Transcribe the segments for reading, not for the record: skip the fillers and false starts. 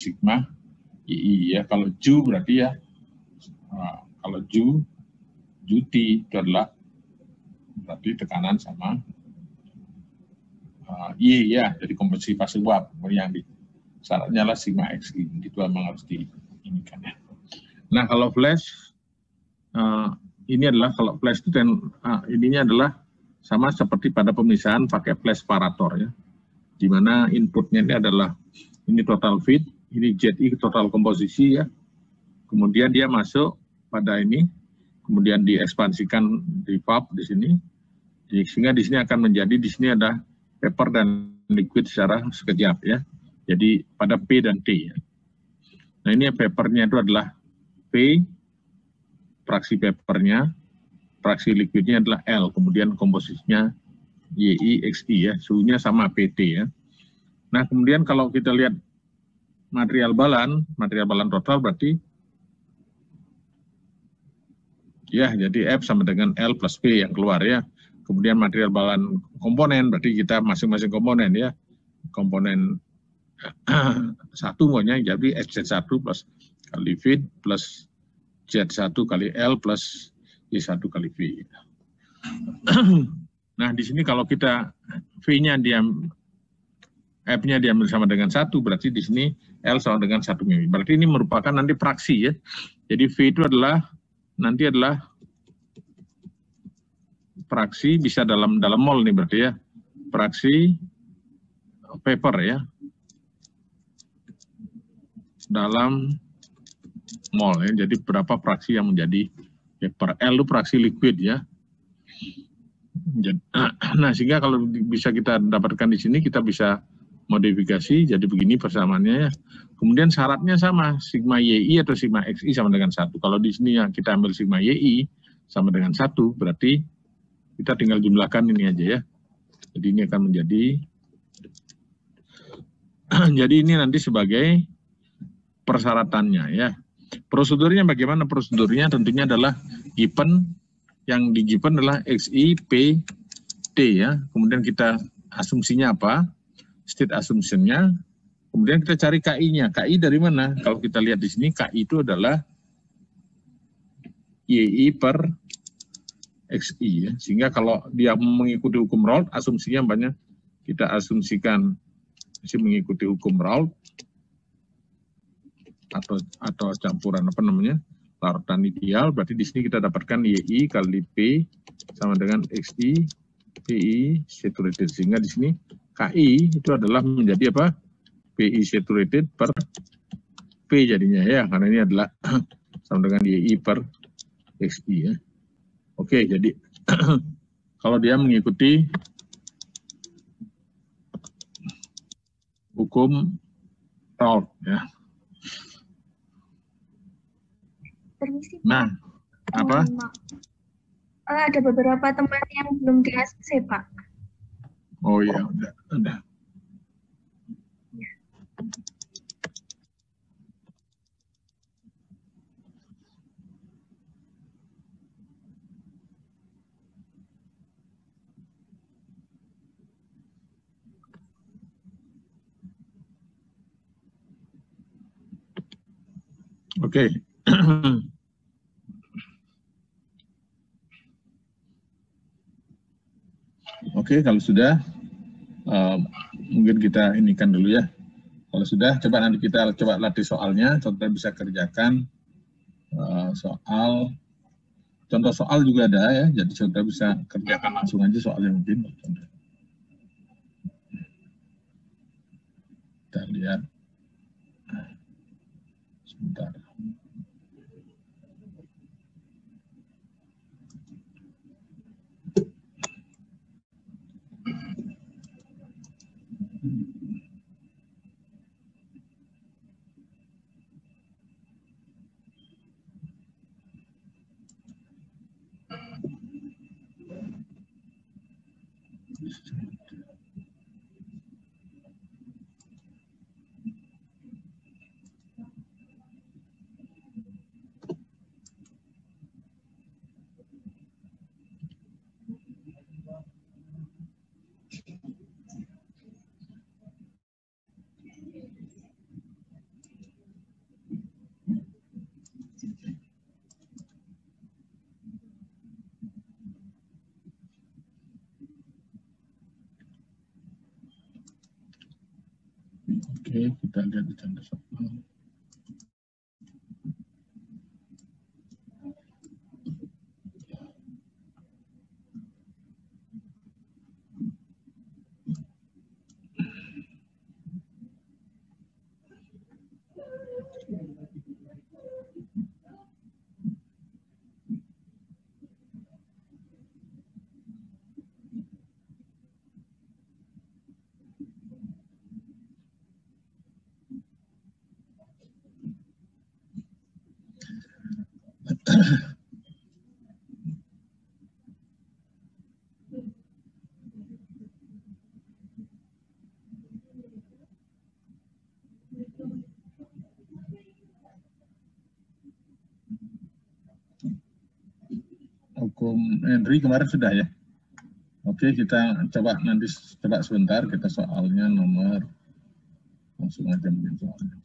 sigma YI ya. Kalau Ju berarti ya, kalau Ju T itu adalah berarti tekanan sama Y ya, jadi komposisi fase uap yang di syaratnya lah sigma XI, itu memang harus diinikan ya. Nah kalau flash ini adalah kalau flash itu ininya adalah sama seperti pada pemisahan pakai flash separator ya, di mana inputnya ini adalah ini total feed, ini ZI total komposisi ya, kemudian dia masuk pada ini, kemudian diekspansikan di pump di sini, sehingga di sini akan menjadi di sini ada vapor dan liquid secara sekejap ya. Jadi pada P dan T. Ya. Nah ini vapornya itu adalah P, fraksi vapornya, fraksi liquidnya adalah L, kemudian komposisinya YI, XI ya, suhunya sama PT ya. Nah kemudian kalau kita lihat material balan total berarti ya jadi F sama dengan L plus P yang keluar ya. Kemudian material balan komponen berarti kita masing-masing komponen ya, komponen satu maunya jadi FZ1 plus kali feed plus Z1 kali L plus Y1 kali V. Nah di sini kalau kita V-nya F-nya diambil sama dengan 1, berarti di sini L sama dengan 1 mili. Berarti ini merupakan nanti fraksi ya. Jadi V itu adalah nanti adalah fraksi bisa dalam mol nih berarti ya. Fraksi vapor ya. Dalam mol ya. Jadi berapa fraksi yang menjadi vapor. L itu fraksi liquid ya. Nah, sehingga kalau bisa kita dapatkan di sini kita bisa modifikasi jadi begini persamaannya ya. Kemudian syaratnya sama, sigma YI atau sigma XI sama dengan 1. Kalau di sini yang kita ambil sigma YI sama dengan 1, berarti kita tinggal jumlahkan ini aja ya. Jadi ini akan menjadi jadi ini nanti sebagai persyaratannya ya. Prosedurnya bagaimana? Prosedurnya tentunya adalah given, yang di given adalah XI, P, T ya. Kemudian kita asumsinya apa? State assumption-nya. Kemudian kita cari KI-nya. KI dari mana? Kalau kita lihat di sini, KI itu adalah YI per XI ya. Sehingga kalau dia mengikuti hukum Raoult, asumsinya banyak kita asumsikan masih mengikuti hukum Raoult atau campuran apa namanya? Larutan ideal, berarti di sini kita dapatkan YI kali P sama dengan XI PI saturated, sehingga di sini KI itu adalah menjadi apa? PI saturated per P jadinya ya, karena ini adalah sama dengan YI per XI ya. Oke, jadi kalau dia mengikuti hukum Raoult ya. Permisi. Nah, apa? Ada beberapa teman yang belum di ACC, Pak. Oh iya, udah. Oke. Oke, kalau sudah mungkin kita inikan dulu ya. Kalau sudah, coba nanti kita coba latih soalnya. Contoh bisa kerjakan contoh soal juga ada ya. Jadi saudara bisa kerjakan langsung aja soalnya mungkin. Kita lihat. Sebentar. Oke, kita lihat di tanda soal. Hukum Henry kemarin sudah ya. Oke, kita coba nanti sebentar, kita soalnya nomor, langsung aja mungkin soalnya.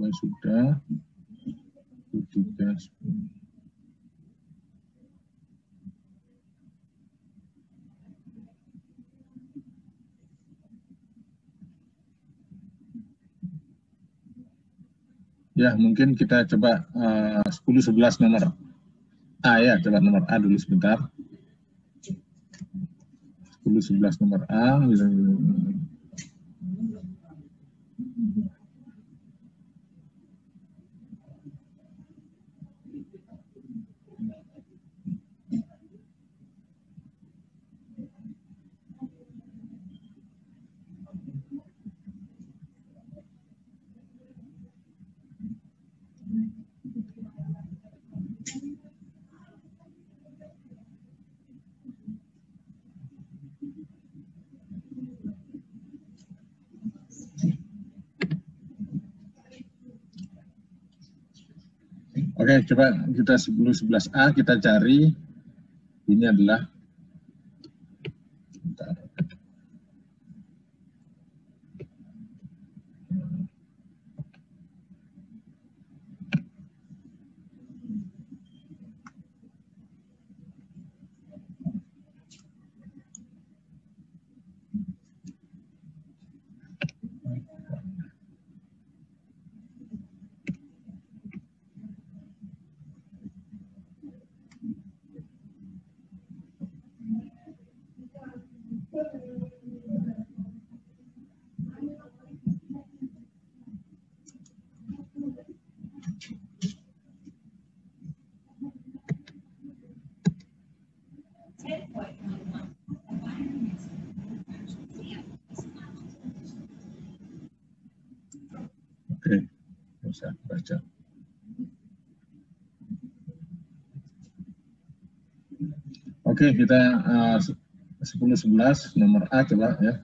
Sudah, 3, 10. Ya, mungkin kita coba 10-11 nomor A ya, coba nomor A dulu sebentar. 10-11 nomor A. Oke, coba kita 10-11A kita cari. Ini adalah oke, bisa baca. Oke, kita 10-11 nomor A coba ya.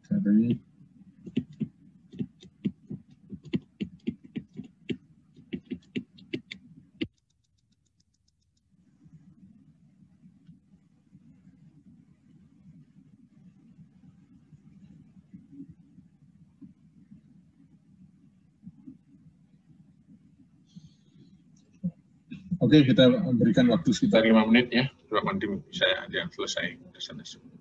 Cari. Oke, kita berikan waktu sekitar 5 menit ya. Sebab nanti saya ada yang selesai ke sana semua.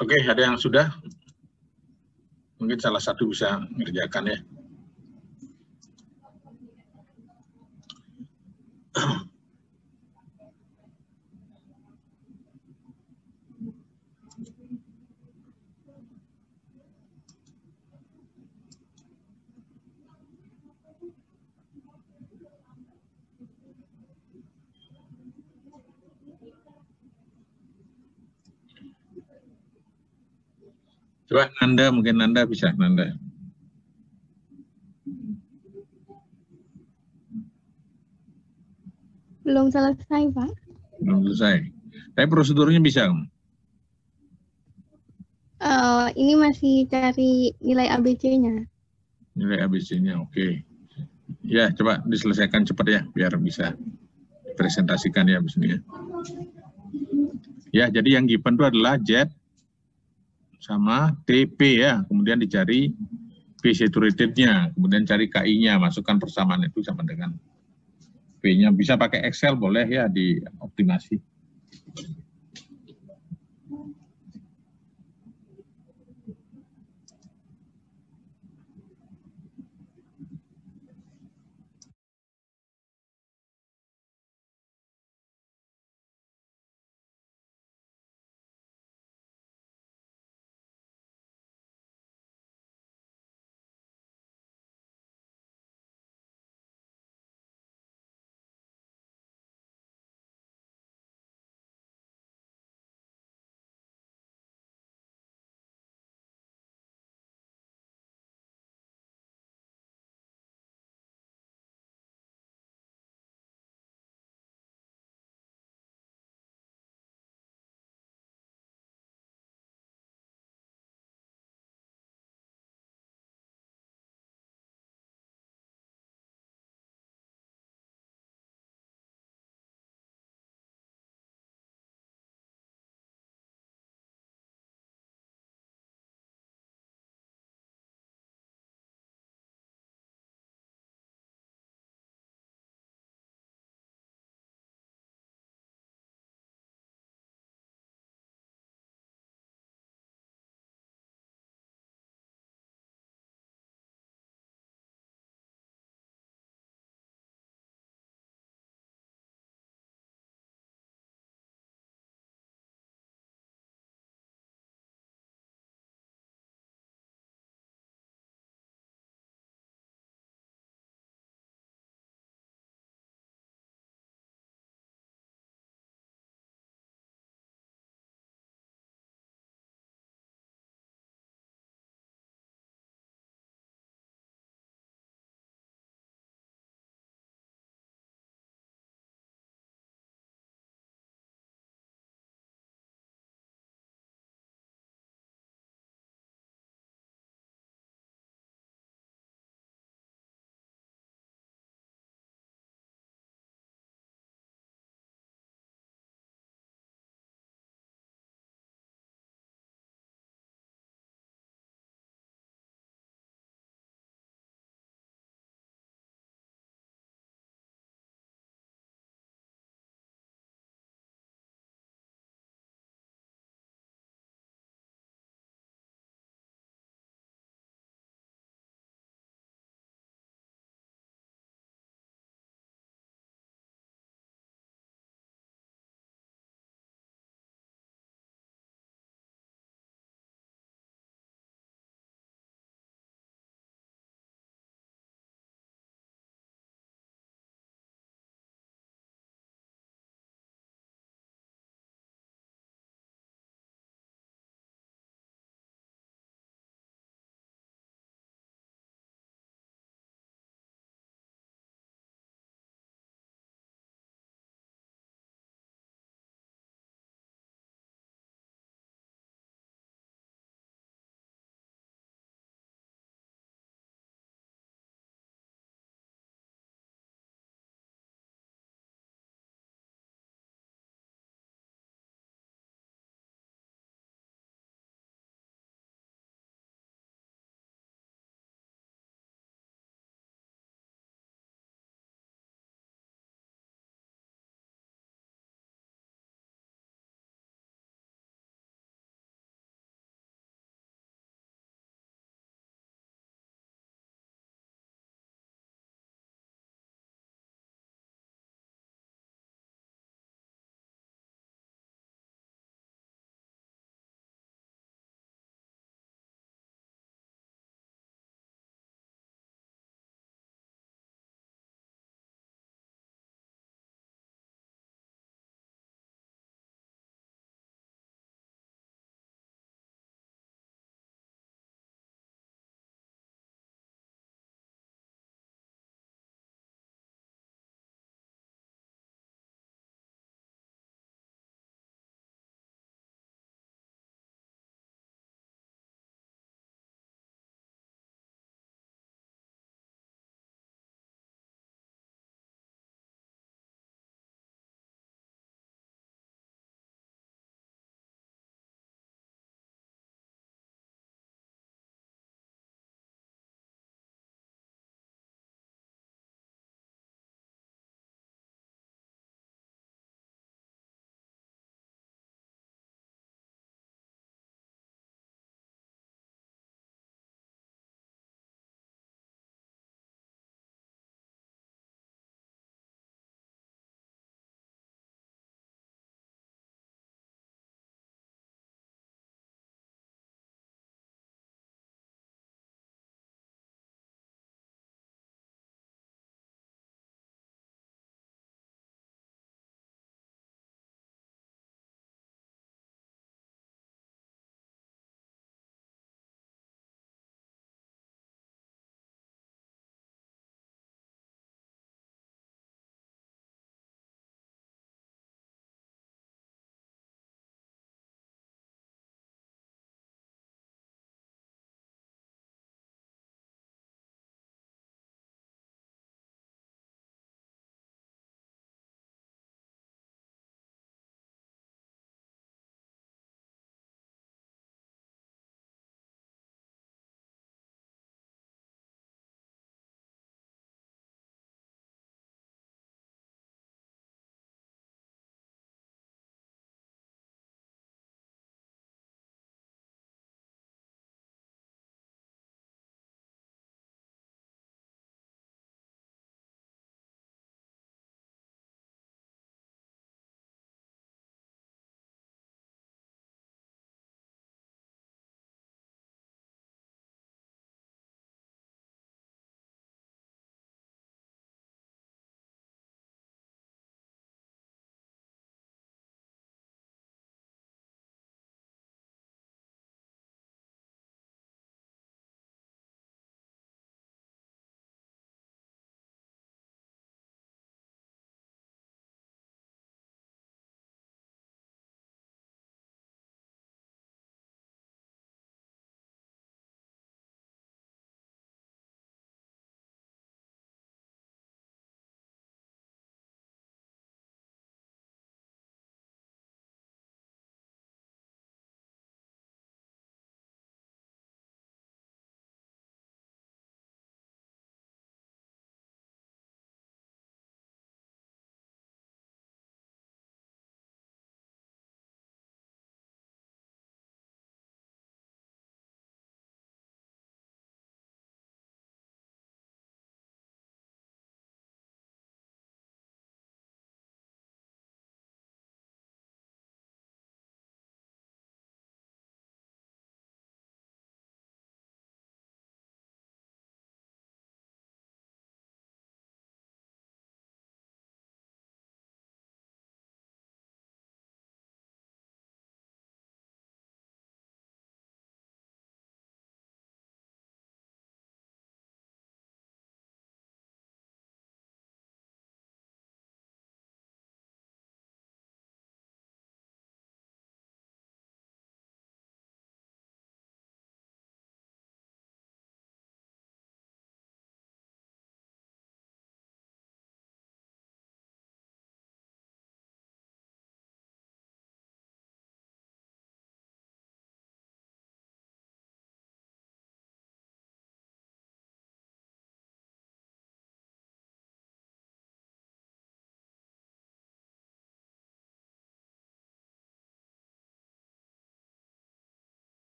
Oke, ada yang sudah? Mungkin salah satu bisa mengerjakan ya. Coba Nanda, mungkin Nanda bisa, Nanda. Belum selesai, Pak. Belum selesai. Tapi prosedurnya bisa. Ini masih cari nilai ABC-nya. Nilai ABC-nya, oke. Ya, coba diselesaikan cepat ya, biar bisa presentasikan ya abis ini ya. Ya, jadi yang given itu adalah Z sama TP ya, kemudian dicari P saturated-nya, kemudian cari KI-nya, masukkan persamaan itu sama dengan P-nya. Bisa pakai Excel, boleh ya, dioptimasi.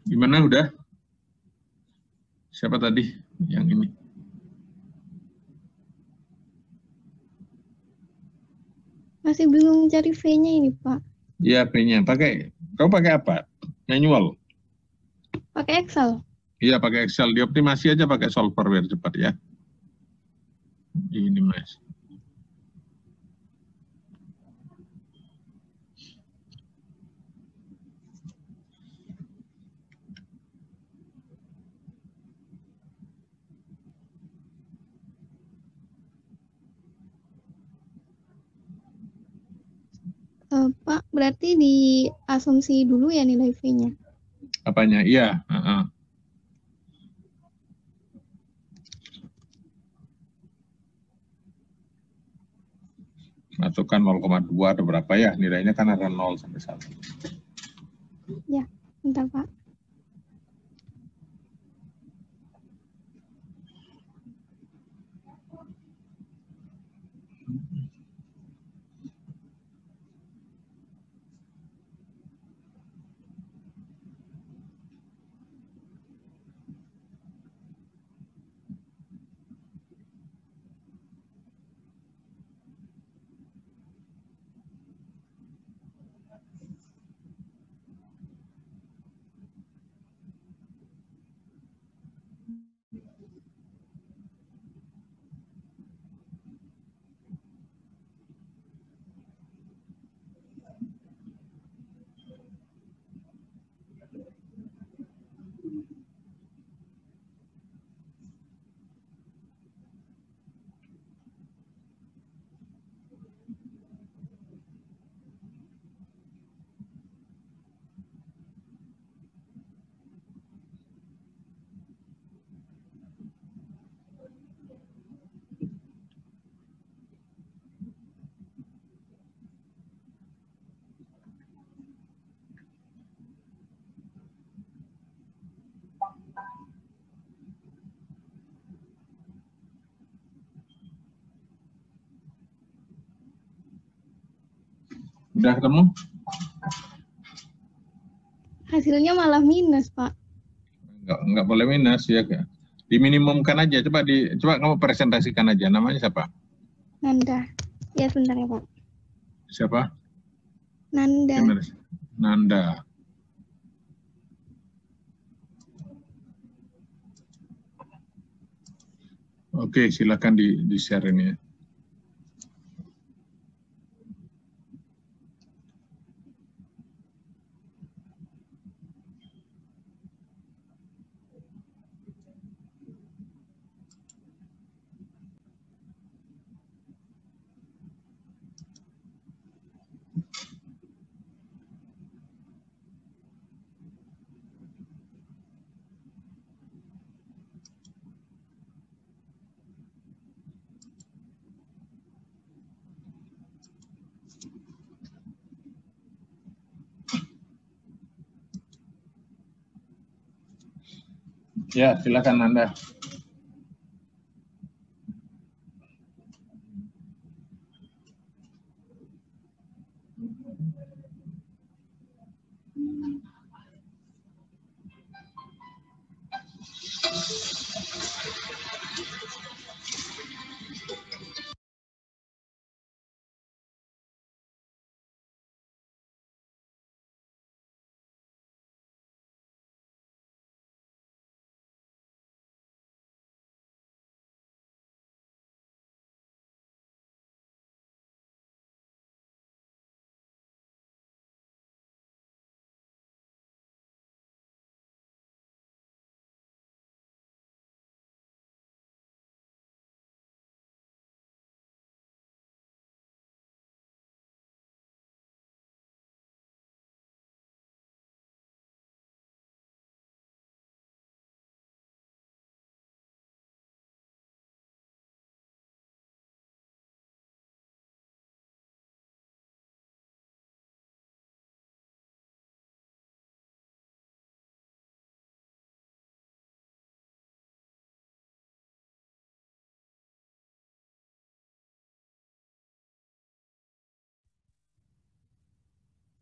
Gimana udah? Siapa tadi yang ini? Masih bingung cari V-nya ini, Pak. Iya, P-nya. Kau pakai apa? Manual? Pakai Excel. Iya, pakai Excel. Dioptimasi aja pakai solver biar cepat ya. Ini Mas. Pak, berarti diasumsi dulu ya nilai V-nya. Apanya? Iya. Masukkan 0,2 atau berapa ya? Nilainya kan ada 0 sampai 1. Ya, bentar, Pak. Udah ketemu? Hasilnya malah minus, Pak. Enggak boleh minus ya. Diminimumkan aja. Coba kamu presentasikan aja. Namanya siapa? Nanda. Ya, sebentar ya, Pak. Siapa? Nanda. Nanda. Oke, silakan di-share ini ya. Ya, silakan Nanda.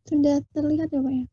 Sudah terlihat ya, Pak ya?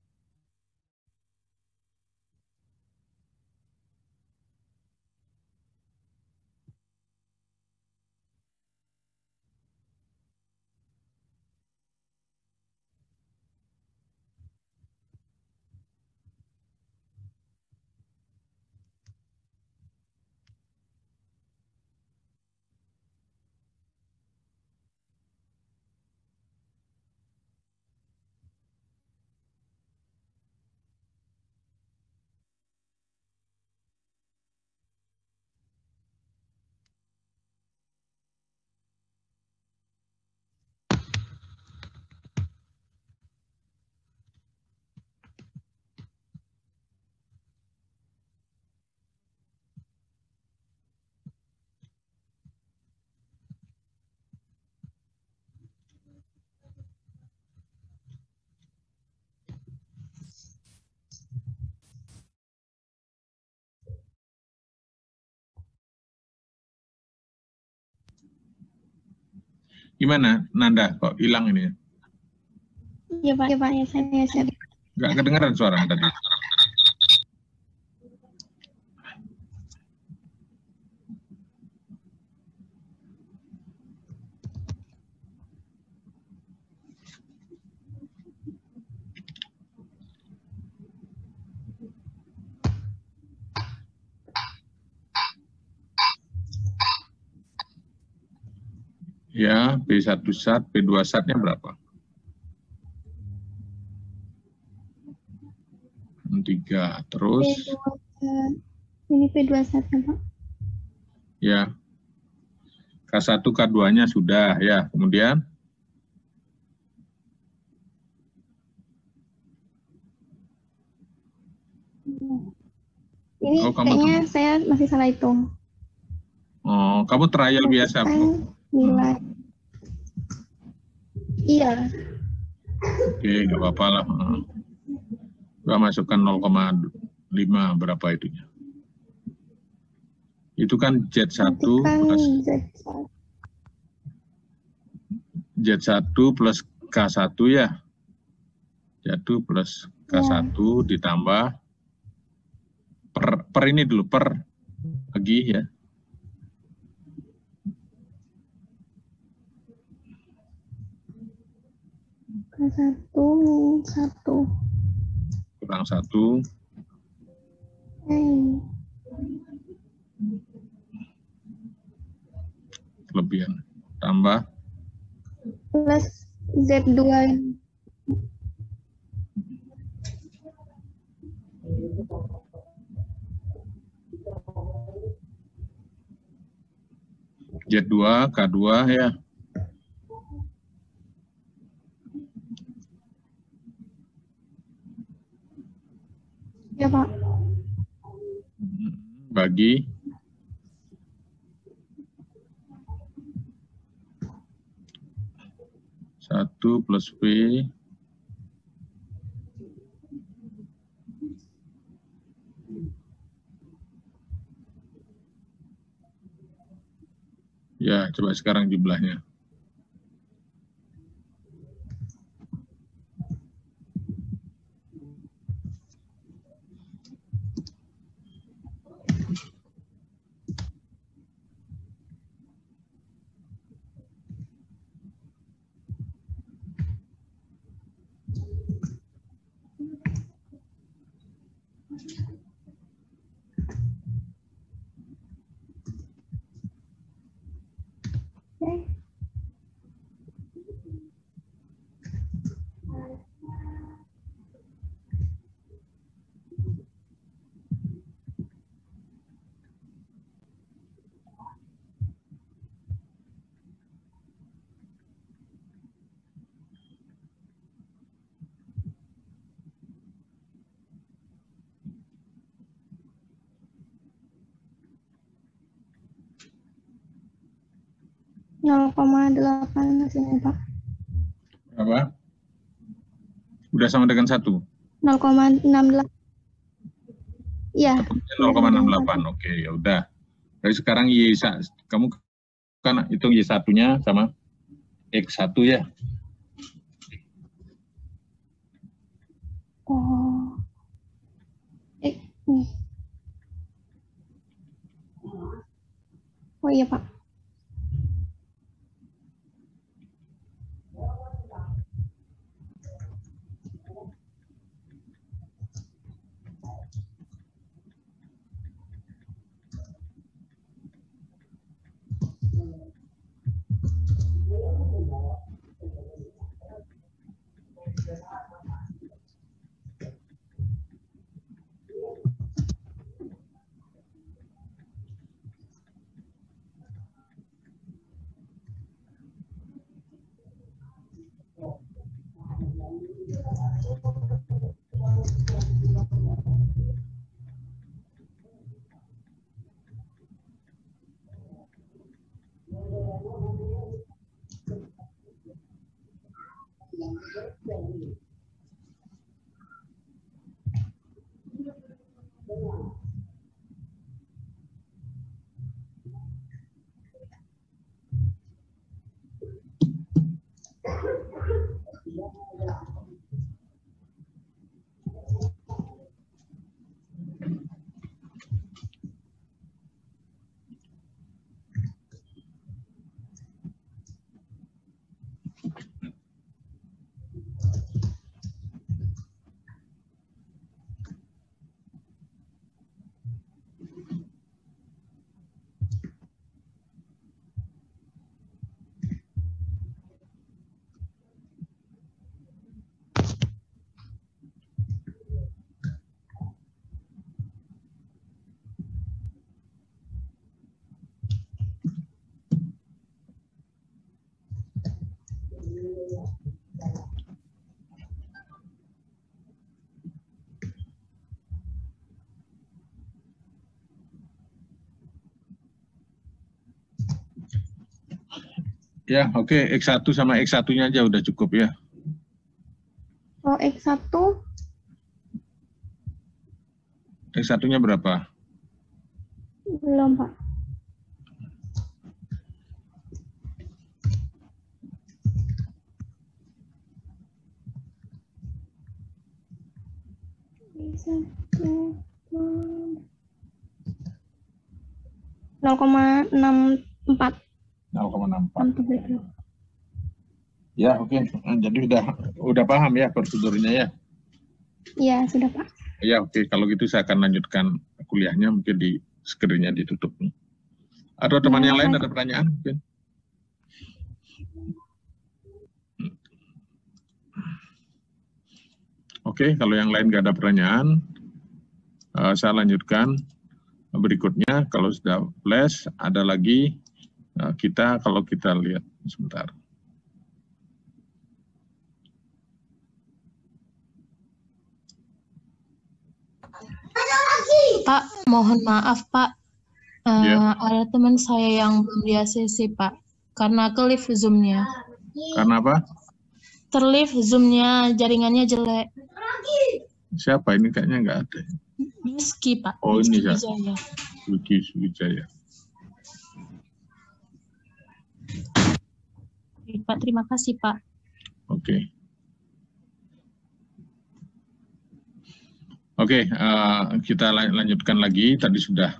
Gimana, Nanda? Kok hilang ini? Ya Pak, ya saya share. Nggak kedengaran suara tadi. Ya, B1 SAT, B2 SAT-nya berapa? 3, terus Ini P21 Pak. ya K1, K2-nya sudah ya. Kemudian Ini kayaknya saya masih salah hitung. Oh, kamu trial biasa, Bu? Nilai. Iya. Oke, nggak apa-apa lah. Coba masukkan 0,5 berapa itunya? Itu kan Z1 plus Z1 plus K1 ya. Z1 plus K1 ditambah per ini dulu, per bagi ya. K1 1. Kurang 1. Kelebihan. Tambah. Plus Z2. Z2, K2 ya. Ya Pak. Bagi. Satu plus P. Ya, coba sekarang jumlahnya. .8 hasilnya Pak. Berapa? Udah sama dengan 1? 0,68. Iya. 0,68. Oke, ya udah. Jadi sekarang kamu kan hitung Y1-nya sama X1 ya. Oh. Oh iya Pak. Ya, oke. X1 sama X1-nya aja udah cukup ya. Oh, X1 X1-nya berapa? belum, Pak. X1 0,64. 0,64. Ya, oke. Jadi udah paham ya prosedurnya ya? Iya, sudah, Pak. Ya, oke. Kalau gitu saya akan lanjutkan kuliahnya, mungkin di screen-nya ditutup. Atau teman yang lain ada pertanyaan mungkin? Oke, kalau yang lain nggak ada pertanyaan, saya lanjutkan berikutnya. Kalau sudah flash, ada lagi kalau kita lihat sebentar. Pak, mohon maaf Pak, ada teman saya yang belum di ACC Pak, karena ke-live Zoom-nya. Karena apa? Terlive Zoom-nya, jaringannya jelek. Siapa ini? Kayaknya nggak ada. Rizky Pak. Oh, ini ya. Rizky Wijaya. Pak, terima kasih Pak. Oke. Oke, kita lanjutkan lagi. Tadi sudah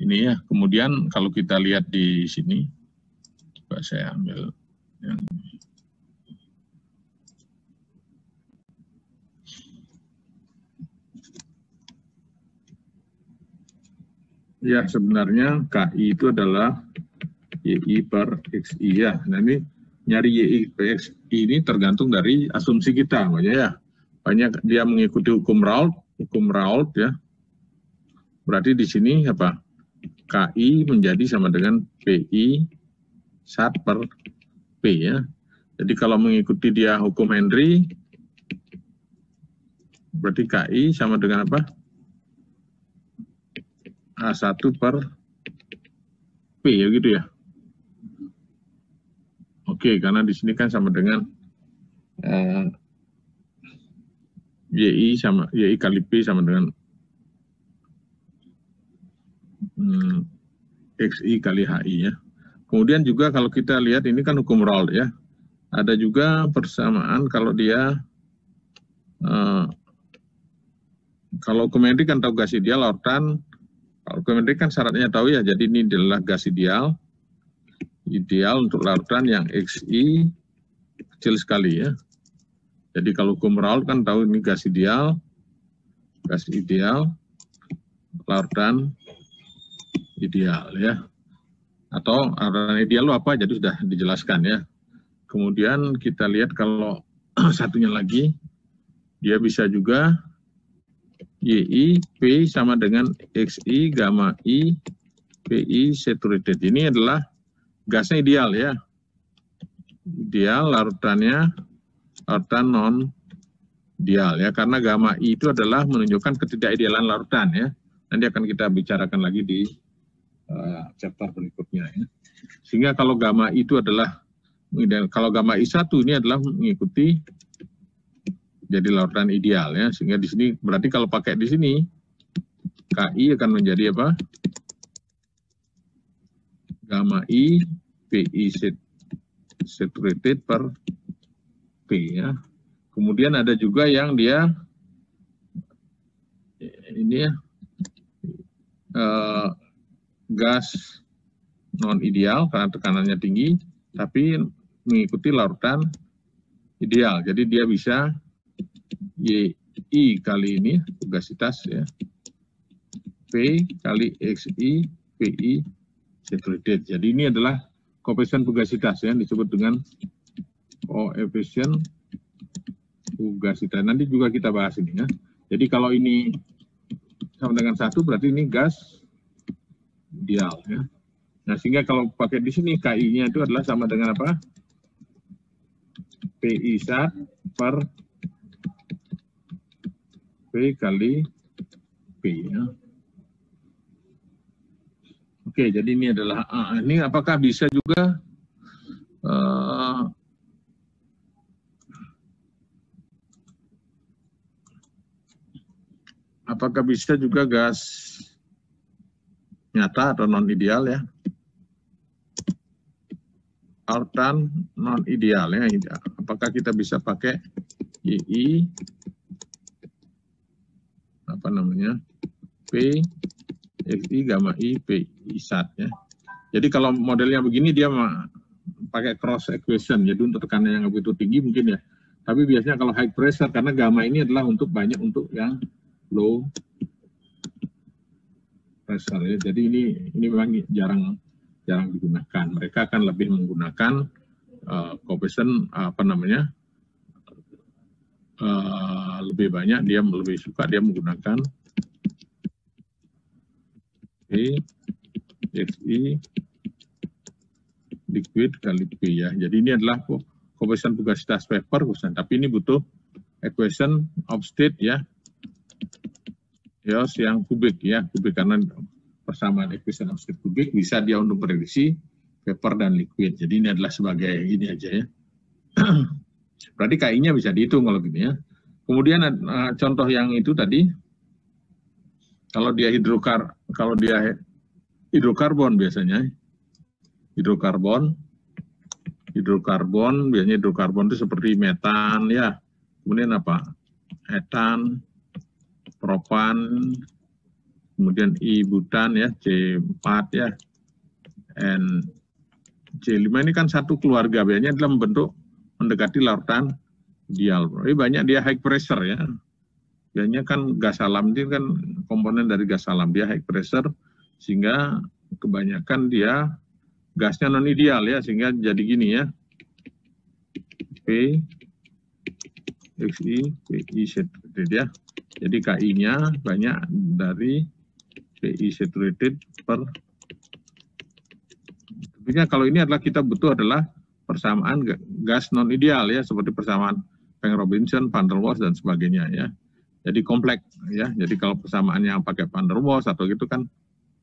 ini ya. Kemudian kalau kita lihat di sini, coba saya ambil yang ya, sebenarnya KI itu adalah YI per XI ya. Nah ini nyari YI per XI ini tergantung dari asumsi kita, makanya ya. Banyak dia mengikuti hukum Raoult ya. Berarti di sini apa? KI menjadi sama dengan PI sat per P ya. Jadi kalau mengikuti dia hukum Henry, berarti KI sama dengan apa? A1 per P ya gitu ya. Oke, karena di sini kan sama dengan YI kali P sama dengan XI kali HI ya. Kemudian juga kalau kita lihat ini kan hukum Raoult ya. Ada juga persamaan kalau dia kalau hukum Henry kan tahu gas ideal, Laurtan. Kalau hukum Henry kan syaratnya tahu ya. Jadi ini adalah gas ideal untuk Laurtan yang XI kecil sekali ya. Jadi kalau hukum Raoult kan tahu ini gas ideal, Laurtan ideal ya. Atau Laurtan ideal itu apa? Jadi sudah dijelaskan ya. Kemudian kita lihat kalau satunya lagi, dia bisa juga YI P sama dengan XI gamma I PI saturated. Ini adalah gasnya ideal ya. Ideal, larutan non ideal ya, karena gamma I itu adalah menunjukkan ketidakidealan larutan ya. Nanti akan kita bicarakan lagi di chapter berikutnya ya. Sehingga kalau gamma I itu adalah, kalau gamma I1 ini adalah mengikuti jadi larutan ideal ya. Sehingga di sini berarti kalau pakai di sini KI akan menjadi apa? Gamma I PI saturated per P ya. Kemudian ada juga yang dia ini ya gas non ideal karena tekanannya tinggi, tapi mengikuti larutan ideal. Jadi dia bisa YI kali ini fugasitas ya, P kali XI PI saturated. Jadi ini adalah koefisien fugasitas ya, disebut dengan koefisien fugasitas. Nanti juga kita bahas ini ya. Jadi kalau ini sama dengan 1 berarti ini gas ideal ya. Nah sehingga kalau pakai di sini KI-nya itu adalah sama dengan apa? PI sat per P kali P ya. Oke, jadi ini adalah ini apakah bisa juga apakah bisa juga gas nyata atau non ideal ya? Altan non ideal ya. Apakah kita bisa pakai YI apa namanya P XI gamma I P sat ya. Jadi kalau modelnya begini dia pakai cross equation, jadi untuk tekanan yang begitu tinggi mungkin ya. Tapi biasanya kalau high pressure karena gamma ini adalah untuk banyak untuk yang low pressure ya. Jadi ini memang jarang digunakan. Mereka akan lebih menggunakan coefficient apa namanya lebih banyak dia lebih suka dia menggunakan P XI liquid kali P ya. Jadi ini adalah coefficient fugasitas vapor, tapi ini butuh equation of state ya. Chaos yang kubik ya, kubik karena persamaan equation of state kubik bisa dia untuk prediksi vapor dan liquid. Jadi ini adalah sebagai ini aja ya. Berarti KI-nya bisa dihitung kalau gini ya. Kemudian contoh yang itu tadi, kalau dia hidrokarbon biasanya, hidrokarbon biasanya hidrokarbon itu seperti metan ya. Kemudian apa? Etan, propan, kemudian I-butan ya, C4 ya, N C5 ini kan satu keluarga, biasanya dalam bentuk mendekati larutan ideal. Ini banyak dia high pressure ya. Biasanya kan gas alam itu kan komponen dari gas alam, dia high pressure sehingga kebanyakan dia gasnya non ideal ya, sehingga jadi gini ya. P XI PI saturated ya. Jadi KI-nya banyak dari PI saturated per. Tentunya kalau ini adalah kita butuh adalah persamaan gas non ideal ya, seperti persamaan Peng-Robinson, Van der Waals dan sebagainya ya. Jadi kompleks ya. Jadi kalau persamaan yang pakai Van der Waals atau gitu kan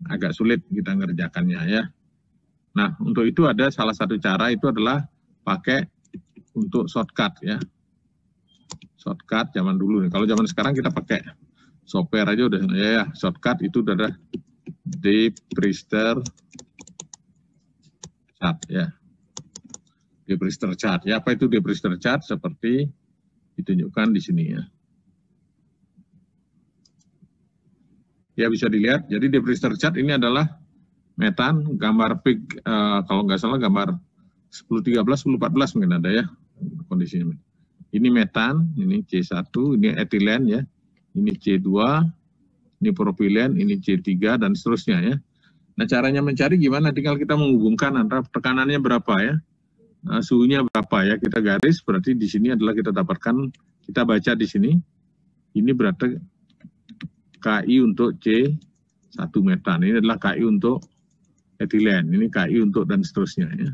agak sulit kita ngerjakannya ya. Nah, untuk itu ada salah satu cara itu adalah pakai untuk shortcut ya. Shortcut zaman dulu nih. Kalau zaman sekarang kita pakai software aja udah ya. Shortcut itu adalah De Brewster chart ya. De Brewster chart. Ya, apa itu De Brewster chart? Seperti ditunjukkan di sini ya. Ya, bisa dilihat. Jadi De Brewster chart ini adalah metan, gambar peak, kalau nggak salah gambar 1013, 1014 mungkin ada ya kondisinya. Ini metan, ini C1, ini etilen ya, ini C2, ini propilen, ini C3 dan seterusnya ya. Nah, caranya mencari gimana? Tinggal kita menghubungkan antara tekanannya berapa ya, suhunya berapa ya, kita garis, berarti di sini adalah kita dapatkan, kita baca di sini, ini berarti KI untuk C1 metan, ini adalah KI untuk etilen, ini KI untuk dan seterusnya ya.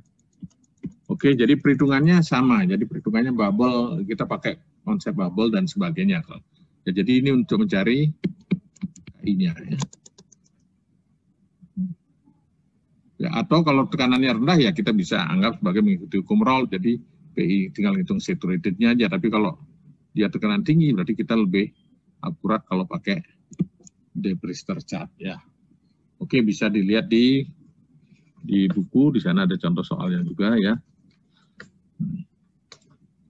Oke, jadi perhitungannya sama, jadi perhitungannya bubble, kita pakai konsep bubble dan sebagainya. Ya, jadi ini untuk mencari KI-nya ya. Ya, atau kalau tekanannya rendah ya kita bisa anggap sebagai mengikuti hukum Raoult, jadi PI tinggal hitung saturatednya aja, tapi kalau dia tekanan tinggi berarti kita lebih akurat kalau pakai De Brewster chart ya. Oke, bisa dilihat di buku, di sana ada contoh soalnya juga ya.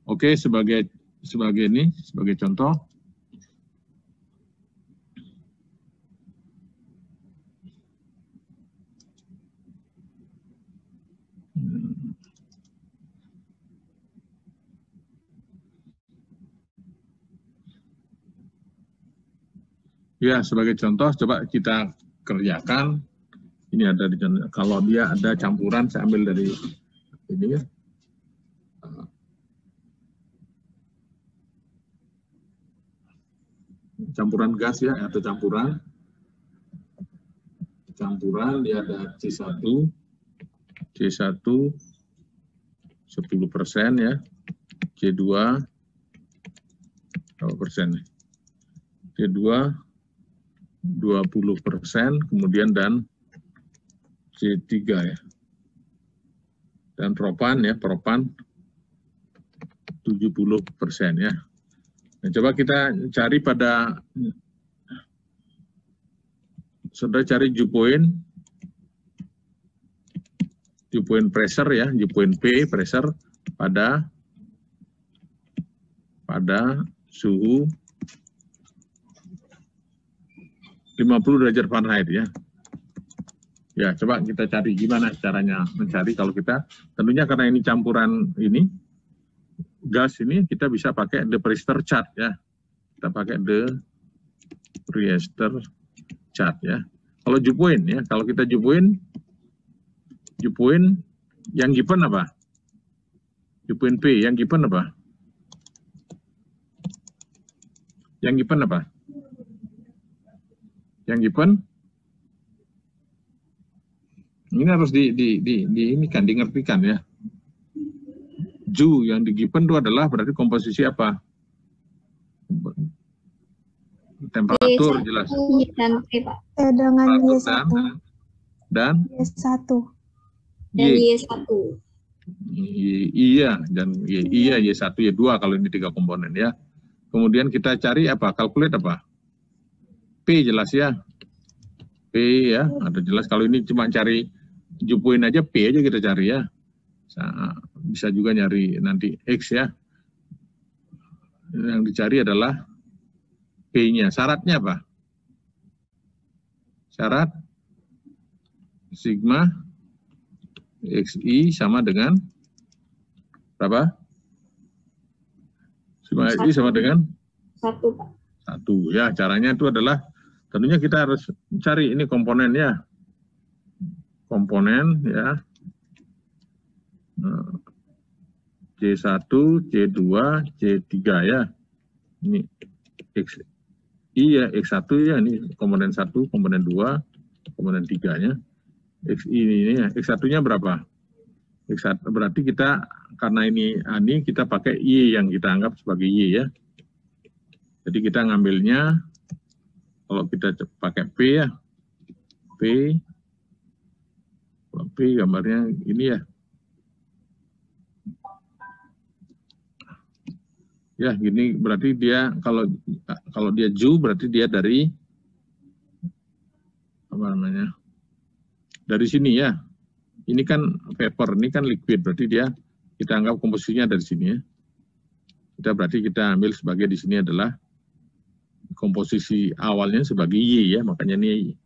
Oke, sebagai contoh. Ya, sebagai contoh coba kita kerjakan. Ini ada di kalau dia ada campuran, saya ambil dari ini ya. Campuran gas ya, atau campuran dia ada C1 10% ya, C2 berapa persen? C2 20%, kemudian dan C3 ya. Dan propan ya, propan 70% ya. Nah, coba kita cari pada, saudara cari dew point pressure ya, dew point P pressure pada suhu 50 derajat Fahrenheit ya. Ya, coba kita cari gimana caranya mencari. Kalau kita, tentunya karena ini campuran ini, gas ini, kita bisa pakai the Priester chart ya. Kita pakai the Priester chart ya. Kalau dew point ya, kalau kita dew point yang given apa? Dew point P, yang given apa? Yang given apa? Yang given ini harus ini kan dimengertikan ya. Ju yang di given itu adalah berarti komposisi apa? Temperatur jelas. Dan P, Pak. Dengan Y1 dan Y1 Dan Y1. Iya, dan iya Y1 Y2 kalau ini 3 komponen ya. Kemudian kita cari apa? Calculate apa? P jelas ya. P ya, ada jelas. Kalau ini cuma cari dew point aja, P aja kita cari ya. Bisa juga nyari nanti X ya. Yang dicari adalah P-nya. Syaratnya apa? Syarat sigma XI sama dengan berapa? Sigma XI sama dengan 1, Pak. 1 ya. Caranya itu adalah tentunya kita harus cari ini komponen ya. Komponen ya. C1, C2, C3 ya. Ini X ya, X1 ya, ini komponen 1, komponen 2, komponen 3-nya. XI ini ya, X1-nya berapa? X1 berarti kita karena ini kita pakai Y yang kita anggap sebagai Y ya. Jadi kita ngambilnya kalau kita pakai P ya. P gambarnya ini ya. Ya, gini berarti dia kalau dia Ju berarti dia dari apa namanya? Dari sini ya. Ini kan vapor, ini kan liquid, berarti dia kita anggap komposisinya dari sini ya. Berarti kita ambil sebagai di sini adalah komposisi awalnya sebagai Y ya, makanya ini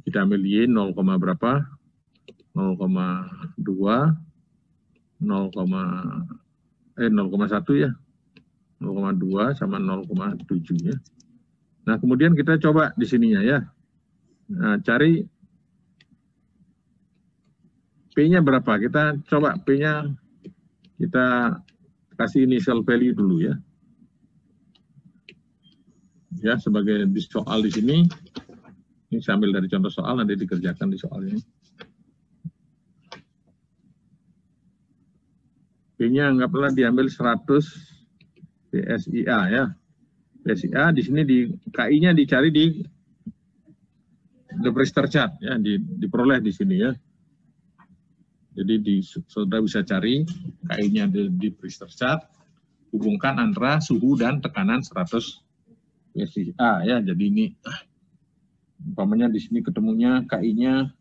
kita ambil Y 0, berapa? 0,2 0,1 ya. 0,2 sama 0,7 ya. Nah, kemudian kita coba di sininya ya. Nah, cari P-nya berapa? Kita coba P-nya kita kasih initial value dulu ya. Ya, sebagai di soal di sini. Ini saya ambil dari contoh soal, nanti dikerjakan di soalnya. P-nya anggaplah diambil 100 PSIA ya. PSIA di sini di KI-nya dicari di the Priester chart ya, diperoleh di sini ya. Jadi saudara bisa cari KI-nya di Priester chart, hubungkan antara suhu dan tekanan 100 PSIA ya. Jadi ini umpamanya di sini ketemunya KI-nya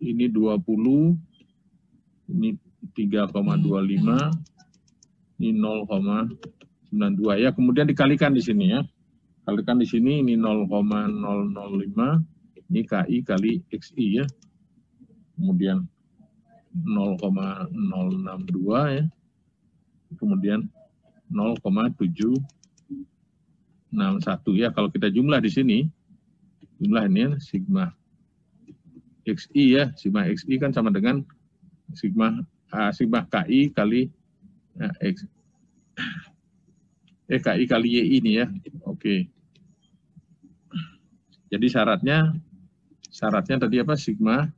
ini 20, ini 3,25, ini 0,92 ya. Kemudian dikalikan di sini ya. Kalikan di sini ini 0,005, ini KI kali XI ya. Kemudian 0,062 ya. Kemudian 0,761 ya. Kalau kita jumlah di sini, jumlah ini ya, sigma XI ya. Sigma XI kan sama dengan sigma KI kali X. KI kali Y ini ya. Oke. Jadi syaratnya tadi apa? Sigma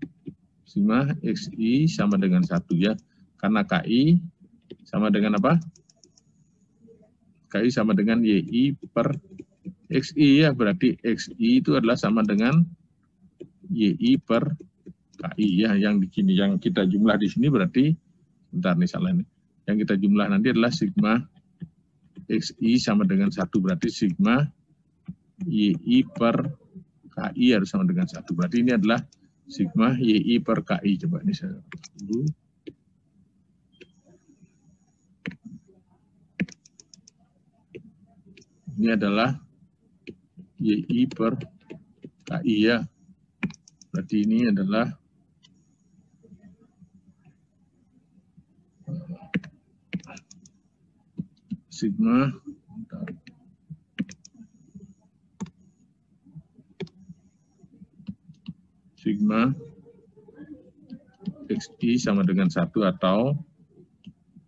XI sama dengan 1 ya. Karena KI sama dengan apa? KI sama dengan YI per XI ya, berarti XI itu adalah sama dengan YI per KI ya, yang kita jumlah di sini berarti, bentar nih salah nih, yang kita jumlah nanti adalah sigma XI sama dengan 1, berarti sigma YI per KI harus sama dengan 1, berarti ini adalah sigma YI per KI. Coba ini saya dulu. Ini adalah YI per KI ya. Berarti ini adalah sigma XI sama dengan 1 atau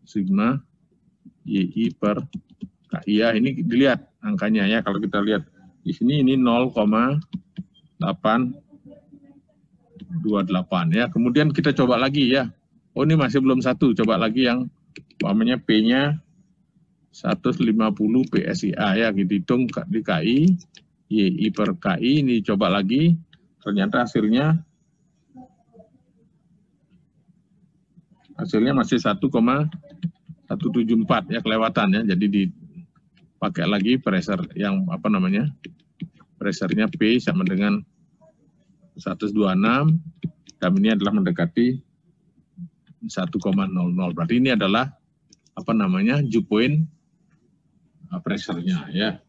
sigma YI per KI ya. Ini dilihat angkanya ya, kalau kita lihat di sini ini 0,828 ya. Kemudian kita coba lagi ya. Oh ini masih belum 1, coba lagi yang umpamanya P-nya 150 PSIA ya, gitu hitung di KI, YI per KI, ini coba lagi, ternyata hasilnya masih 1,174 ya, kelewatan ya, jadi dipakai lagi pressure yang apa namanya, pressure-nya P sama dengan 126, dan ini adalah mendekati 1,00, berarti ini adalah apa namanya, dew point pressure-nya ya.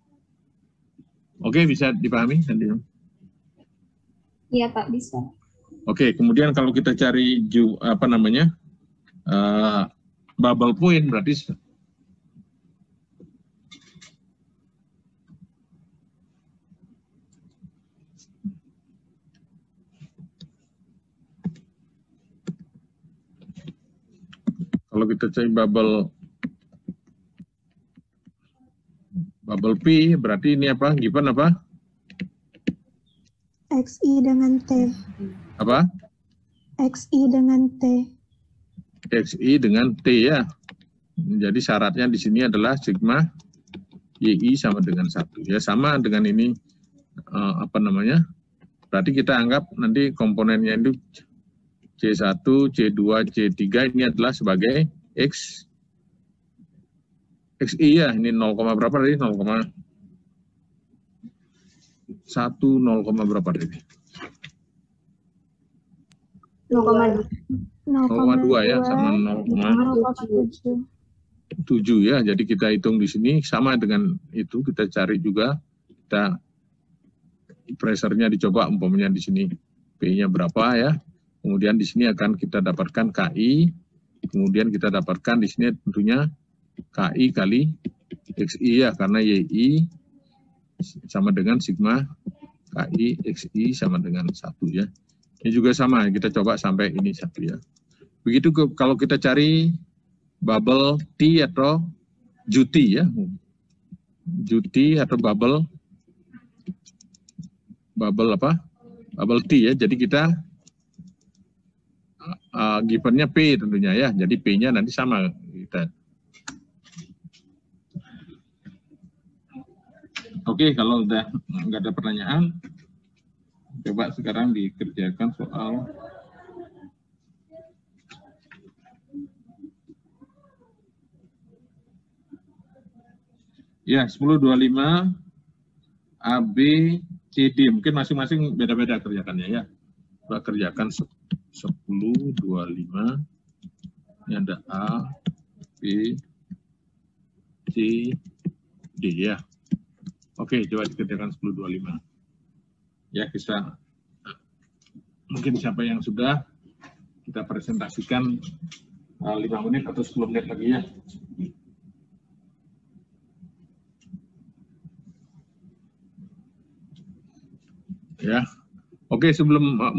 Oke, bisa dipahami nanti? Iya Pak, bisa. Oke, kemudian kalau kita cari apa namanya, bubble point, berarti kalau kita cari bubble P, berarti ini apa? Given apa? XI dengan T. Apa? XI dengan T. XI dengan T ya. Jadi syaratnya di sini adalah sigma YI sama dengan 1 ya, sama dengan ini apa namanya? Berarti kita anggap nanti komponennya itu C1, C2, C3 ini adalah sebagai XI ya. Ini 0, berapa tadi? 0,1, 0, berapa tadi? 0,2 ya, sama 0,7 ya. Jadi kita hitung di sini sama dengan itu, kita cari juga, kita pressure-nya dicoba umpamanya di sini P-nya berapa ya. Kemudian di sini akan kita dapatkan KI, kemudian kita dapatkan di sini tentunya KI kali XI ya, karena YI sama dengan sigma KI XI sama dengan 1 ya. Ini juga sama, kita coba sampai ini 1 ya. Begitu kalau kita cari bubble T atau Juti ya. Juti atau bubble apa? Bubble T ya. Jadi kita givennya P tentunya ya. Jadi P-nya nanti sama kita. Oke, kalau udah nggak ada pertanyaan, coba sekarang dikerjakan soal ya 1025 A, B, C, D. Mungkin masing-masing beda-beda kerjakannya ya. Coba kerjakan 1025. Ini ada A, B, C, D ya. Oke, coba dikerjakan 1025. Ya, kita mungkin siapa yang sudah, kita presentasikan 5 menit atau 10 menit lagi ya. Ya, oke,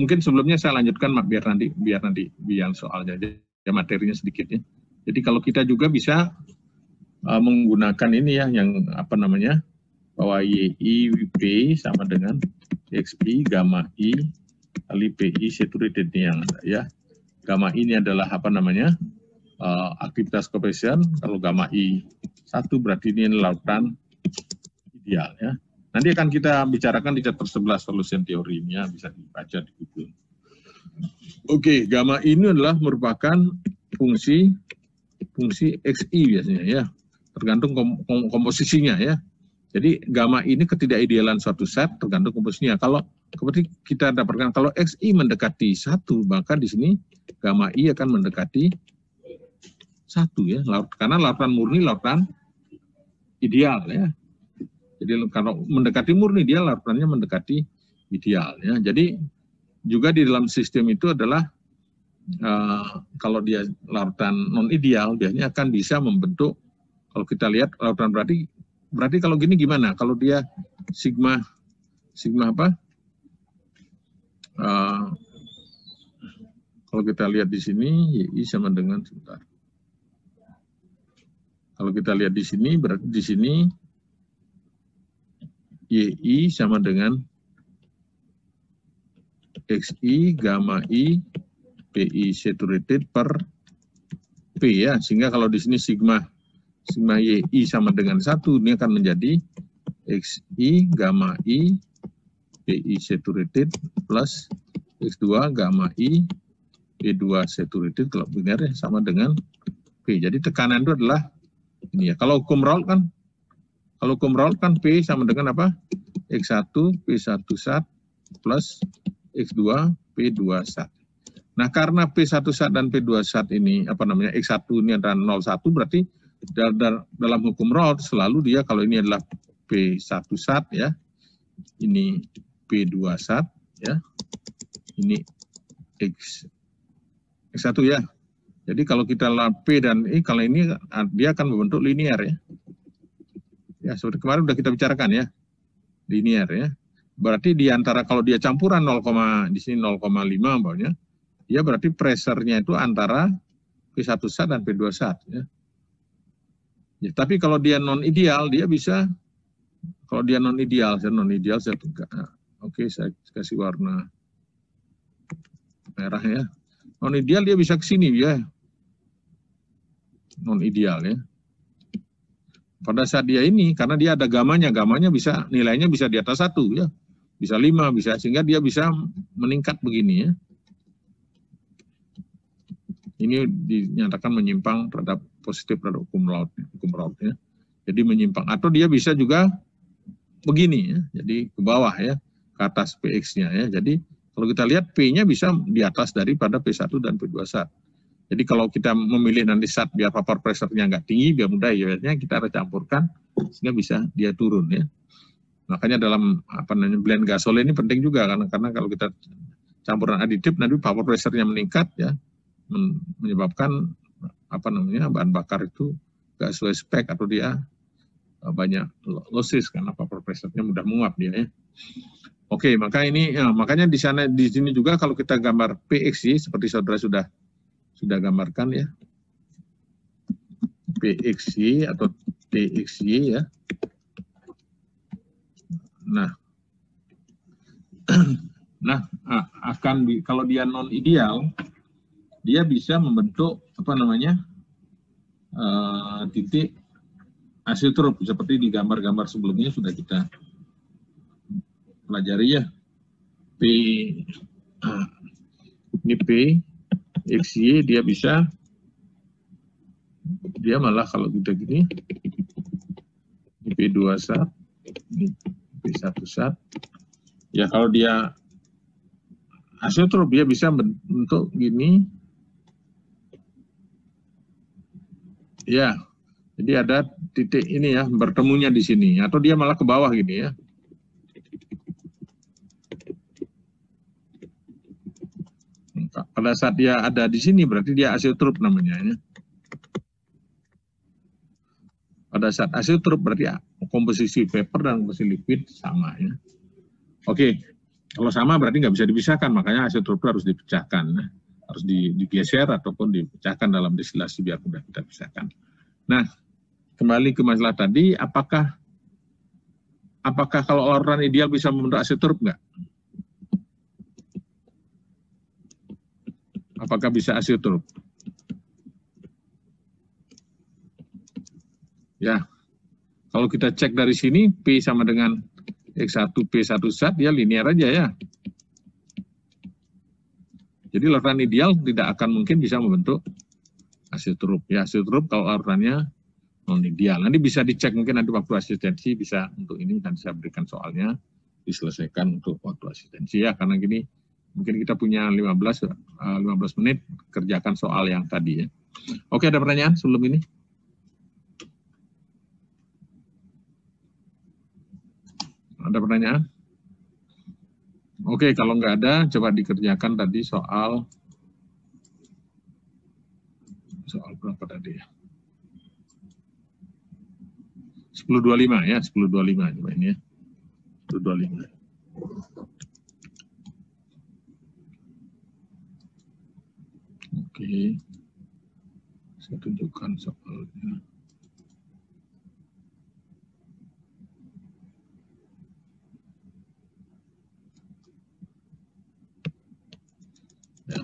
mungkin sebelumnya saya lanjutkan biar nanti biar soalnya ya, materinya sedikit ya. Jadi kalau kita juga bisa menggunakan ini ya, yang apa namanya, bahwa YI P sama dengan XI gamma I kali PI saturated yang ada ya. Gamma ini adalah apa namanya, aktivitas koefisien. Kalau gamma I 1 berarti ini lautan ideal ya. Nanti akan kita bicarakan di chapter 11 solution teorinya, bisa dibaca di Google. Oke, gamma ini adalah merupakan fungsi XI biasanya ya, tergantung komposisinya ya. Jadi gamma ini ketidakidealan suatu set tergantung komposisinya. Kalau seperti kita dapatkan kalau XI mendekati 1, maka di sini gamma I akan mendekati 1 ya, karena lautan murni lautan ideal ya. Jadi kalau mendekati murni dia lautannya mendekati ideal ya. Jadi juga di dalam sistem itu adalah kalau dia lautan non ideal biasanya akan bisa membentuk, kalau kita lihat lautan berarti kalau gini gimana? Kalau dia sigma apa? Kalau kita lihat di sini YI sama dengan sebentar. Kalau kita lihat di sini berarti di sini YI sama dengan XI gamma I PI saturated per P ya, sehingga kalau di sini sigma YI sama dengan 1, ini akan menjadi XI gamma I PI saturated plus X2 gamma I P2 saturated, kalau benar ya sama dengan P. Jadi tekanan itu adalah ini ya. Kalau hukum Raoult kan P sama dengan apa? X1 P1 sat plus X2 P2 sat. Nah, karena P1 sat dan P2 sat ini apa namanya X1 ini adalah 0,1, berarti dalam hukum Raoult selalu dia kalau ini adalah P1 sat ya. Ini P2 sat ya. Ini X1 ya. Jadi kalau kita P dan I, kalau ini dia akan membentuk linear ya. Ya, seperti kemarin sudah kita bicarakan ya. Linear ya. Berarti di antara kalau dia campuran 0, di sini 0,5 umpamanya, ya berarti pressure-nya itu antara P1 sat dan P2 sat ya. Ya, tapi kalau dia non ideal dia bisa, kalau dia non ideal saya oke, saya kasih warna merah ya. Non ideal dia bisa ke sini ya. Non ideal ya. Pada saat dia ini, karena dia ada gamanya bisa nilainya bisa di atas 1 ya, bisa 5 bisa, sehingga dia bisa meningkat begini ya. Ini dinyatakan menyimpang terhadap positif terhadap hukum Raoult ya. Jadi menyimpang, atau dia bisa juga begini ya, jadi ke bawah ya, ke atas PX-nya ya. Jadi kalau kita lihat P-nya bisa di atas daripada P1 dan P2 sat. Jadi kalau kita memilih nanti sat biar vapor pressure-nya nggak tinggi, biar mudah ya, kita harus campurkan sehingga bisa dia turun ya. Makanya dalam apa namanya blend gasolin ini penting juga karena kalau kita campuran aditif nanti vapor pressure-nya meningkat ya, menyebabkan apa namanya bahan bakar itu nggak sesuai spek atau dia banyak losses karena vapor pressure-nya mudah menguap dia ya. Oke, maka ini ya, makanya di sini juga kalau kita gambar PXY seperti saudara sudah gambarkan ya, PXY atau TXY ya. Nah kalau dia non ideal, dia bisa membentuk apa namanya titik azeotrop seperti di gambar-gambar sebelumnya sudah kita pelajari ya. Ini P XY dia malah kalau kita gini ini P2 sat, ini P1 sat. Ya kalau dia azeotrop dia bisa bentuk gini. Ya. Jadi ada titik ini ya bertemunya di sini atau dia malah ke bawah gini ya. Pada saat dia ada di sini berarti dia azeotrop namanya ya. Pada saat azeotrop berarti komposisi vapor dan komposisi liquid sama ya. Oke, kalau sama berarti nggak bisa dipisahkan, makanya azeotrop itu harus dipecahkan, ya. Harus digeser ataupun dipecahkan dalam distilasi biar mudah kita pisahkan. Nah, kembali ke masalah tadi, apakah kalau lautan ideal bisa membentuk azeotrop nggak? Apakah bisa azeotrop? Ya, kalau kita cek dari sini, P sama dengan X1, P1 zat, ya linear aja ya. Jadi larutan ideal tidak akan mungkin bisa membentuk azeotrof. Ya, azeotrof kalau larutannya non-ideal. Nanti bisa dicek, mungkin nanti waktu asistensi bisa untuk ini, dan saya berikan soalnya, diselesaikan untuk waktu asistensi ya, karena gini, mungkin kita punya 15 menit, kerjakan soal yang tadi ya. Oke, ada pertanyaan sebelum ini? Ada pertanyaan? Oke, kalau nggak ada, coba dikerjakan tadi soal berapa tadi ya? 10.25 ya, 10.25 coba ini ya. 10.25. Oke. Saya tunjukkan soalnya. Ya.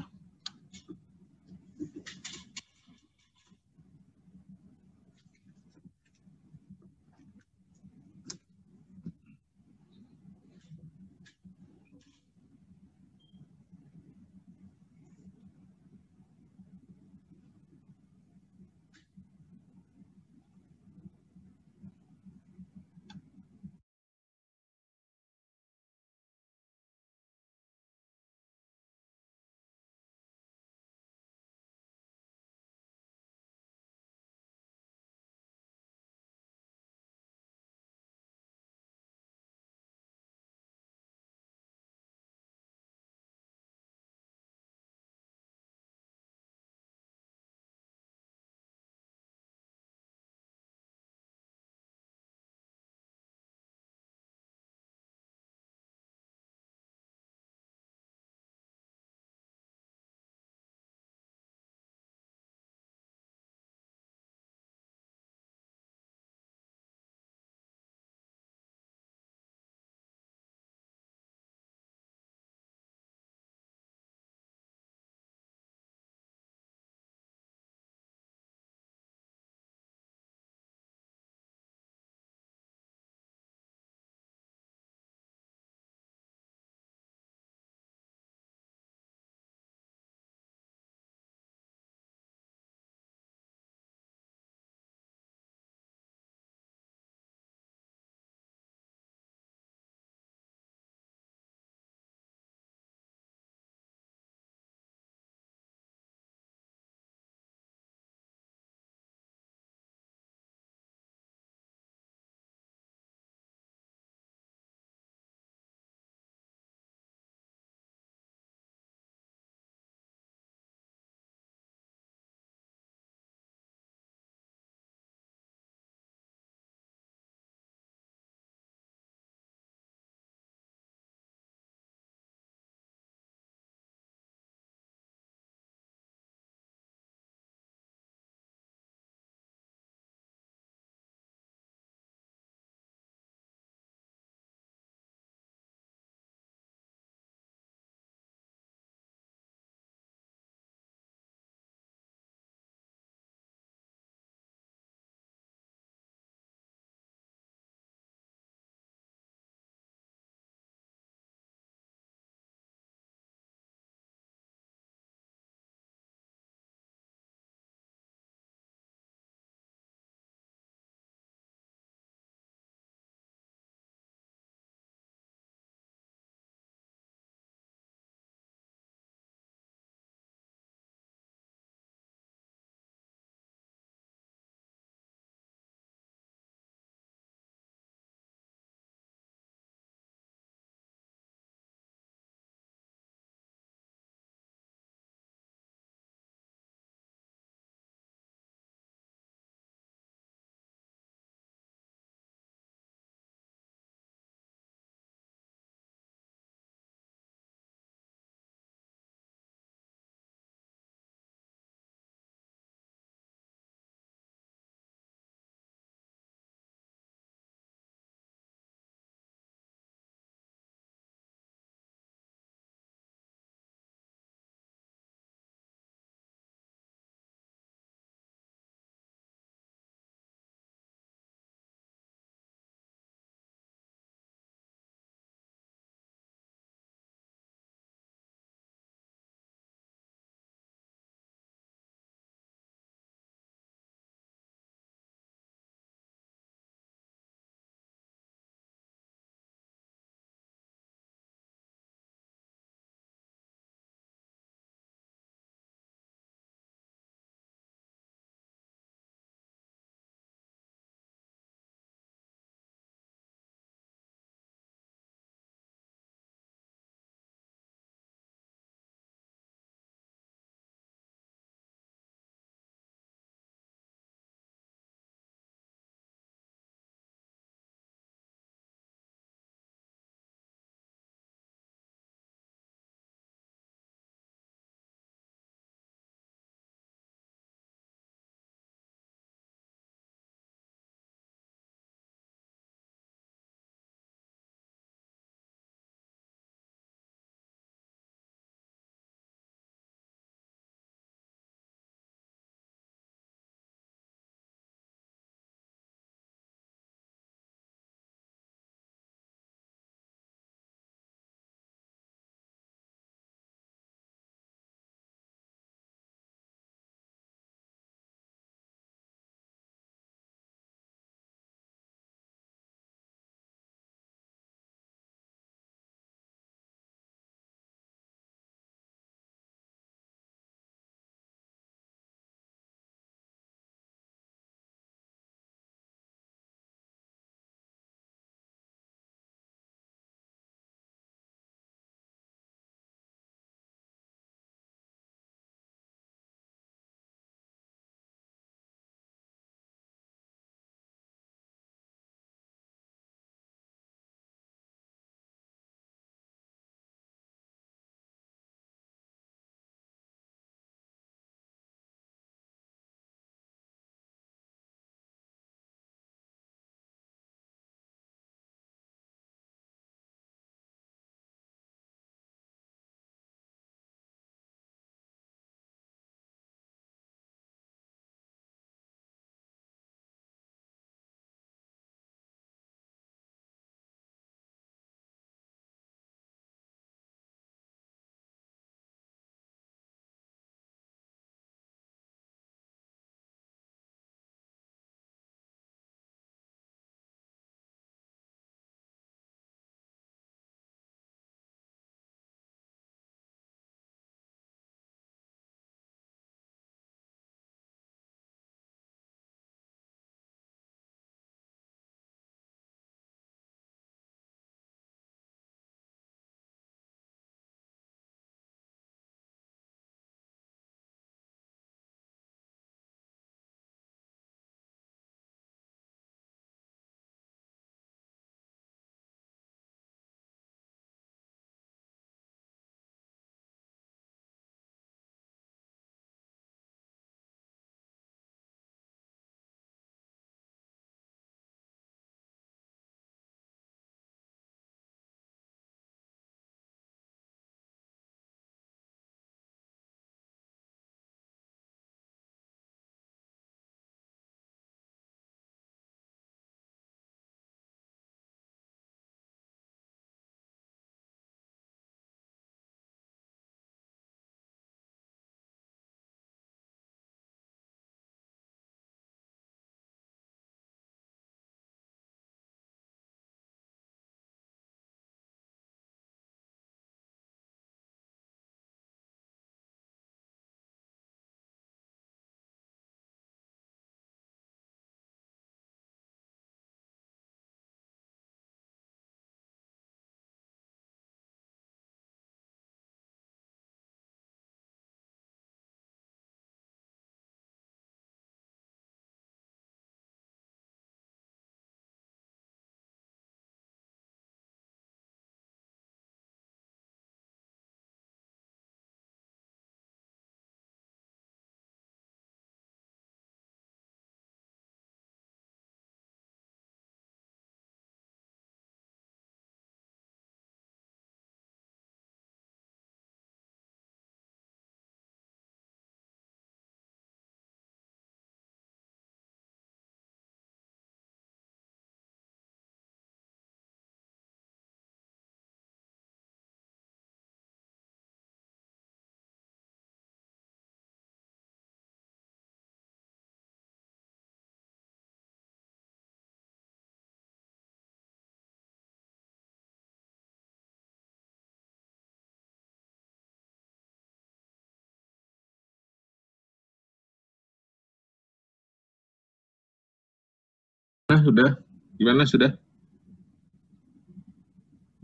Nah, sudah? Gimana sudah?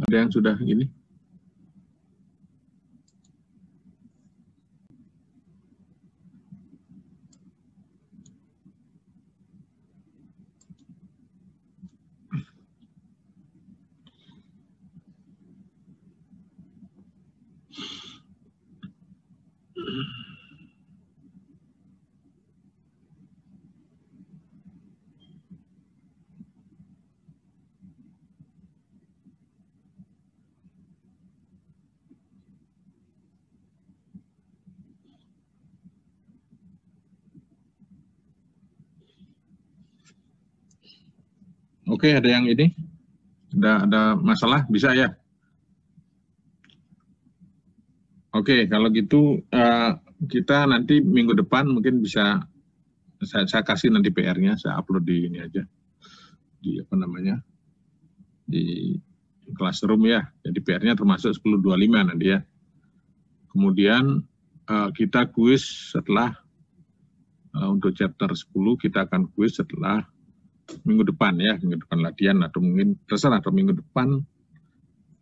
Ada yang sudah ini? Oke, ada yang ini? Ada masalah? Bisa ya? Oke, kalau gitu kita nanti minggu depan mungkin bisa saya kasih nanti PR-nya, saya upload di ini aja, di apa namanya, di classroom ya. Jadi PR-nya termasuk 10.25 nanti ya. Kemudian kita kuis setelah untuk chapter 10 kita akan kuis setelah minggu depan ya, minggu depan latihan atau mungkin terserah atau minggu depan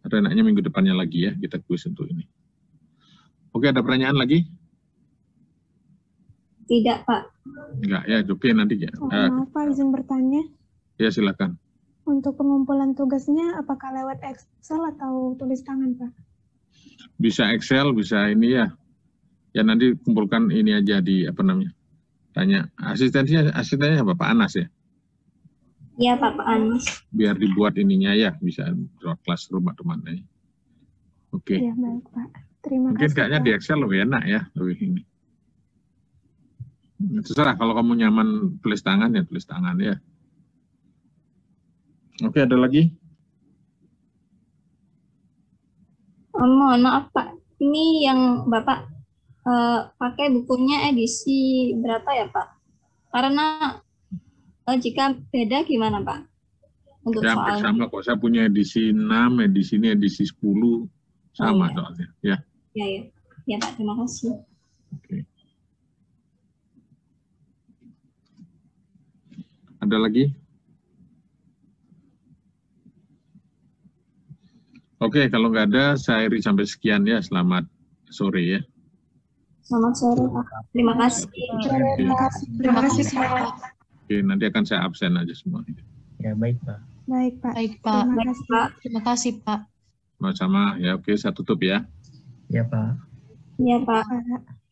atau enaknya minggu depannya lagi ya kita kuis untuk ini. Oke, ada pertanyaan lagi? Tidak, Pak. Enggak ya, oke nanti ya. Maaf Pak, izin bertanya. Ya silakan. Untuk pengumpulan tugasnya apakah lewat Excel atau tulis tangan Pak? Bisa Excel, bisa ini ya. Ya nanti kumpulkan ini aja di apa namanya. Tanya asistennya Bapak Anas ya. Iya, Pak Anas. Biar dibuat ininya ya, bisa lewat classroom atau mana ya. Oke. Iya, baik Pak. Terima Mungkin kasih. kayaknya Pak. di Excel lebih enak ya, lebih ini. Terserah kalau kamu nyaman tulis tangan ya tulis tangan ya. Oke, ada lagi? Mohon maaf, Pak. Ini yang Bapak pakai bukunya edisi berapa ya, Pak? Karena jika beda gimana, Pak? Untuk Ya, hampir soalnya. sama kok. Saya punya edisi 6, edisi ini edisi 10. Sama iya. soalnya. Ya. Ya. Ya, Pak. Terima kasih. Oke. Ada lagi? Oke, kalau nggak ada, saya akhiri sampai sekian ya. Selamat sore ya. Selamat sore, Pak. Terima kasih. Terima kasih, Pak. Oke, nanti akan saya absen aja semua. Ya, baik, Pak. Baik Pak. Baik, Pak. Terima Baik, kasih. Pak. Terima kasih, Pak. Sama-sama ya. Oke, saya tutup ya. Ya, Pak. Iya, Pak. Pak.